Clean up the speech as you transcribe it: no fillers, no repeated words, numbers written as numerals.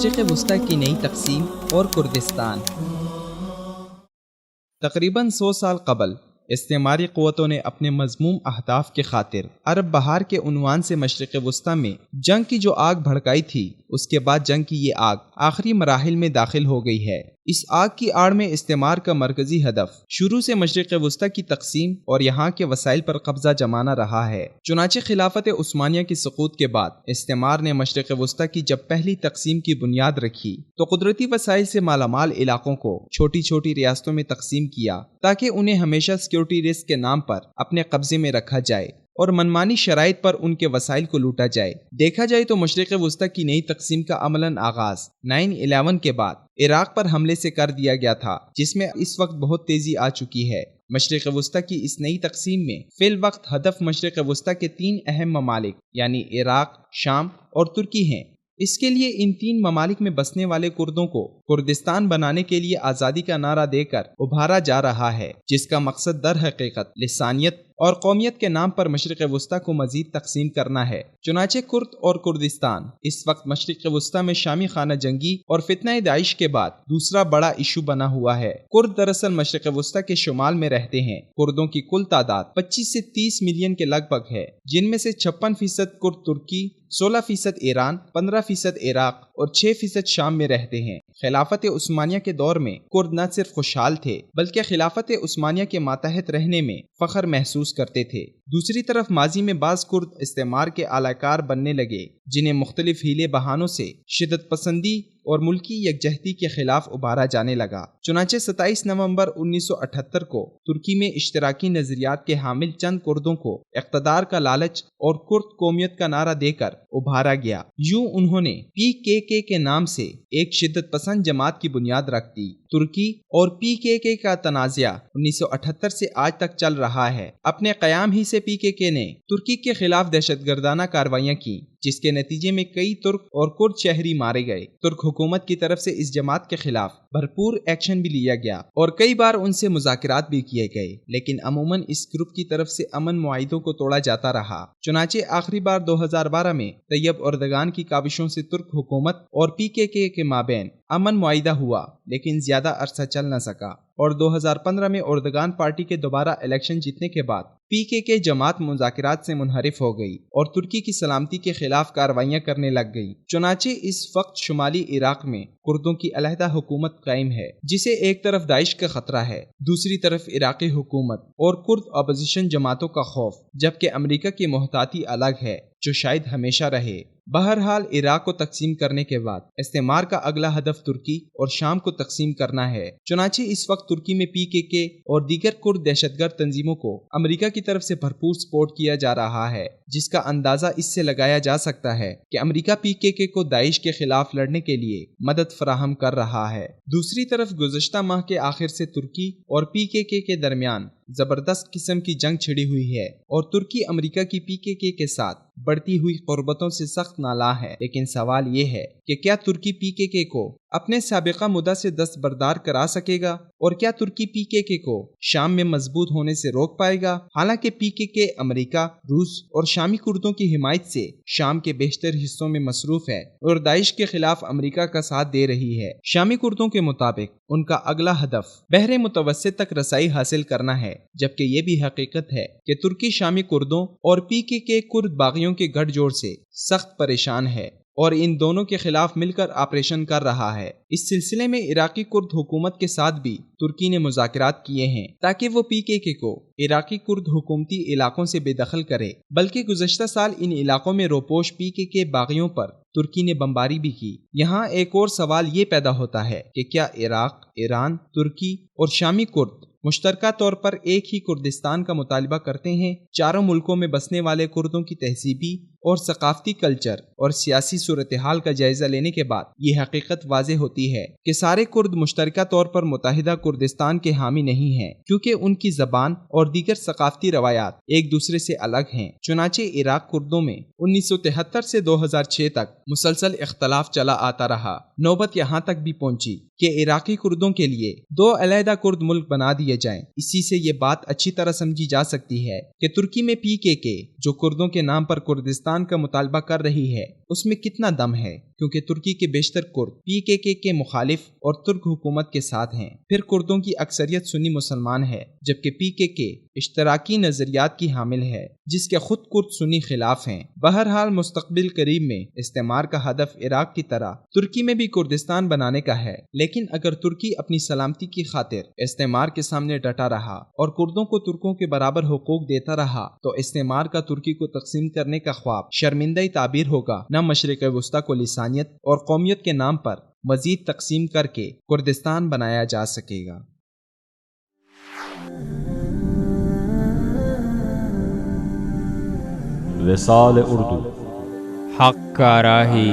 مشرق وسطی کی نئی تقسیم اور کردستان۔ تقریباً 100 سال قبل استعماری قوتوں نے اپنے مذموم اہداف کے خاطر عرب بہار کے عنوان سے مشرق وسطی میں جنگ کی جو آگ بھڑکائی تھی، اس کے بعد جنگ کی یہ آگ آخری مراحل میں داخل ہو گئی ہے۔ اس آگ کی آڑ میں استعمار کا مرکزی ہدف شروع سے مشرق وسطی کی تقسیم اور یہاں کے وسائل پر قبضہ جمانا رہا ہے۔ چنانچہ خلافت عثمانیہ کی سقوط کے بعد استعمار نے مشرق وسطی کی جب پہلی تقسیم کی بنیاد رکھی تو قدرتی وسائل سے مالا مال علاقوں کو چھوٹی چھوٹی ریاستوں میں تقسیم کیا تاکہ انہیں ہمیشہ سیکورٹی رسک کے نام پر اپنے قبضے میں رکھا جائے اور منمانی شرائط پر ان کے وسائل کو لوٹا جائے۔ دیکھا جائے تو مشرق وسطی کی نئی تقسیم کا عملاً آغاز 9/11 کے بعد عراق پر حملے سے کر دیا گیا تھا، جس میں اس وقت بہت تیزی آ چکی ہے۔ مشرق وسطی کی اس نئی تقسیم میں فی الوقت ہدف مشرق وسطی کے 3 اہم ممالک یعنی عراق، شام اور ترکی ہیں۔ اس کے لیے ان 3 ممالک میں بسنے والے کردوں کو کردستان بنانے کے لیے آزادی کا نعرہ دے کر ابھارا جا رہا ہے، جس کا مقصد در حقیقت لسانیت اور قومیت کے نام پر مشرق وسطی کو مزید تقسیم کرنا ہے۔ چنانچہ کرد اور کردستان اس وقت مشرق وسطی میں شامی خانہ جنگی اور فتنہ داعش کے بعد دوسرا بڑا ایشو بنا ہوا ہے۔ کرد دراصل مشرق وسطی کے شمال میں رہتے ہیں۔ کردوں کی کل تعداد 25 سے 30 ملین کے لگ بھگ ہے، جن میں سے 56% کرد ترکی، 16% ایران، 15% عراق اور 6% شام میں رہتے ہیں۔ خلافت عثمانیہ کے دور میں کرد نہ صرف خوشحال تھے بلکہ خلافت عثمانیہ کے ماتحت رہنے میں فخر محسوس کرتے تھے۔ دوسری طرف ماضی میں بعض کرد استعمار کے اعلی کار بننے لگے، جنہیں مختلف ہیلے بہانوں سے شدت پسندی اور ملکی یکجہتی کے خلاف ابھارا جانے لگا۔ چنانچہ 27 نومبر 1978 کو ترکی میں اشتراکی نظریات کے حامل چند کردوں کو اقتدار کا لالچ اور کرد قومیت کا نعرہ دے کر ابھارا گیا۔ یوں انہوں نے PKK کے نام سے ایک شدت پسند جماعت کی بنیاد رکھ دی۔ ترکی اور PKK کا تنازعہ 1978 سے آج تک چل رہا ہے۔ اپنے قیام ہی سے PKK نے ترکی کے خلاف دہشت گردانہ کارروائیاں کی، جس کے نتیجے میں کئی ترک اور کرد شہری مارے گئے۔ ترک حکومت کی طرف سے اس جماعت کے خلاف بھرپور ایکشن بھی لیا گیا اور کئی بار ان سے مذاکرات بھی کیے گئے، لیکن عموماً اس گروپ کی طرف سے امن معاہدوں کو توڑا جاتا رہا۔ چنانچہ آخری بار 2012 میں طیب اردگان کی کاوشوں سے ترک حکومت اور PKK کے مابین امن معاہدہ ہوا، لیکن زیادہ عرصہ چل نہ سکا اور 2015 میں اردگان پارٹی کے دوبارہ الیکشن جیتنے کے بعد PKK جماعت مذاکرات سے منحرف ہو گئی اور ترکی کی سلامتی کے خلاف کارروائیاں کرنے لگ گئی۔ چنانچہ اس وقت شمالی عراق میں کردوں کی علیحدہ حکومت قائم ہے، جسے ایک طرف داعش کا خطرہ ہے، دوسری طرف عراقی حکومت اور کرد اپوزیشن جماعتوں کا خوف، جبکہ امریکہ کی محتاطی الگ ہے جو شاید ہمیشہ رہے۔ بہرحال عراق کو تقسیم کرنے کے بعد استعمار کا اگلا ہدف ترکی اور شام کو تقسیم کرنا ہے۔ چنانچہ اس وقت ترکی میں PKK اور دیگر کرد دہشت گرد تنظیموں کو امریکہ کی طرف سے بھرپور سپورٹ کیا جا رہا ہے، جس کا اندازہ اس سے لگایا جا سکتا ہے کہ امریکہ PKK کو داعش کے خلاف لڑنے کے لیے مدد فراہم کر رہا ہے۔ دوسری طرف گزشتہ ماہ کے آخر سے ترکی اور PKK کے درمیان زبردست قسم کی جنگ چھڑی ہوئی ہے اور ترکی امریکہ کی PKK کے ساتھ بڑھتی ہوئی قربتوں سے سخت نالاں ہے۔ لیکن سوال یہ ہے کہ کیا ترکی PKK کو اپنے سابقہ مدہ سے دستبردار کرا سکے گا اور کیا ترکی PKK کو شام میں مضبوط ہونے سے روک پائے گا؟ حالانکہ PKK امریکہ، روس اور شامی کردوں کی حمایت سے شام کے بیشتر حصوں میں مصروف ہے اور داعش کے خلاف امریکہ کا ساتھ دے رہی ہے۔ شامی کردوں کے مطابق ان کا اگلا ہدف بحر متوسط تک رسائی حاصل کرنا ہے، جبکہ یہ بھی حقیقت ہے کہ ترکی شامی کردوں اور PKK کرد باغیوں کے گٹھ جوڑ سے سخت پریشان ہے اور ان دونوں کے خلاف مل کر آپریشن کر رہا ہے۔ اس سلسلے میں عراقی کرد حکومت کے ساتھ بھی ترکی نے مذاکرات کیے ہیں تاکہ وہ PKK کو عراقی کرد حکومتی علاقوں سے بے دخل کرے، بلکہ گزشتہ سال ان علاقوں میں روپوش PKK باغیوں پر ترکی نے بمباری بھی کی۔ یہاں ایک اور سوال یہ پیدا ہوتا ہے کہ کیا عراق، ایران، ترکی اور شامی کرد مشترکہ طور پر ایک ہی کردستان کا مطالبہ کرتے ہیں؟ چاروں ملکوں میں بسنے والے کردوں کی تہذیبی اور ثقافتی کلچر اور سیاسی صورتحال کا جائزہ لینے کے بعد یہ حقیقت واضح ہوتی ہے کہ سارے کرد مشترکہ طور پر متحدہ کردستان کے حامی نہیں ہیں، کیونکہ ان کی زبان اور دیگر ثقافتی روایات ایک دوسرے سے الگ ہیں۔ چنانچہ عراق کردوں میں 1973 سے 2006 تک مسلسل اختلاف چلا آتا رہا۔ نوبت یہاں تک بھی پہنچی کہ عراقی کردوں کے لیے 2 علیحدہ کرد ملک بنا دیے جائیں۔ اسی سے یہ بات اچھی طرح سمجھی جا سکتی ہے کہ ترکی میں PKK جو کردوں کے نام پر کردستان کردستان کا مطالبہ کر رہی ہے اس میں کتنا دم ہے، کیونکہ ترکی کے بیشتر کرد PKK کے مخالف اور ترک حکومت کے ساتھ ہیں۔ پھر کردوں کی اکثریت سنی مسلمان ہے، جبکہ PKK اشتراکی نظریات کی حامل ہے جس کے خود کرد سنی خلاف ہیں۔ بہرحال مستقبل قریب میں استعمار کا ہدف عراق کی طرح ترکی میں بھی کردستان بنانے کا ہے، لیکن اگر ترکی اپنی سلامتی کی خاطر استعمار کے سامنے ڈٹا رہا اور کردوں کو ترکوں کے برابر حقوق دیتا رہا تو استعمار کا ترکی کو تقسیم کرنے کا خواب شرمندہ تعبیر ہوگا، نہ مشرق وسطیٰ کو لسانیت اور قومیت کے نام پر مزید تقسیم کر کے کردستان بنایا جا سکے گا۔ وصال اردو، حق کا راہی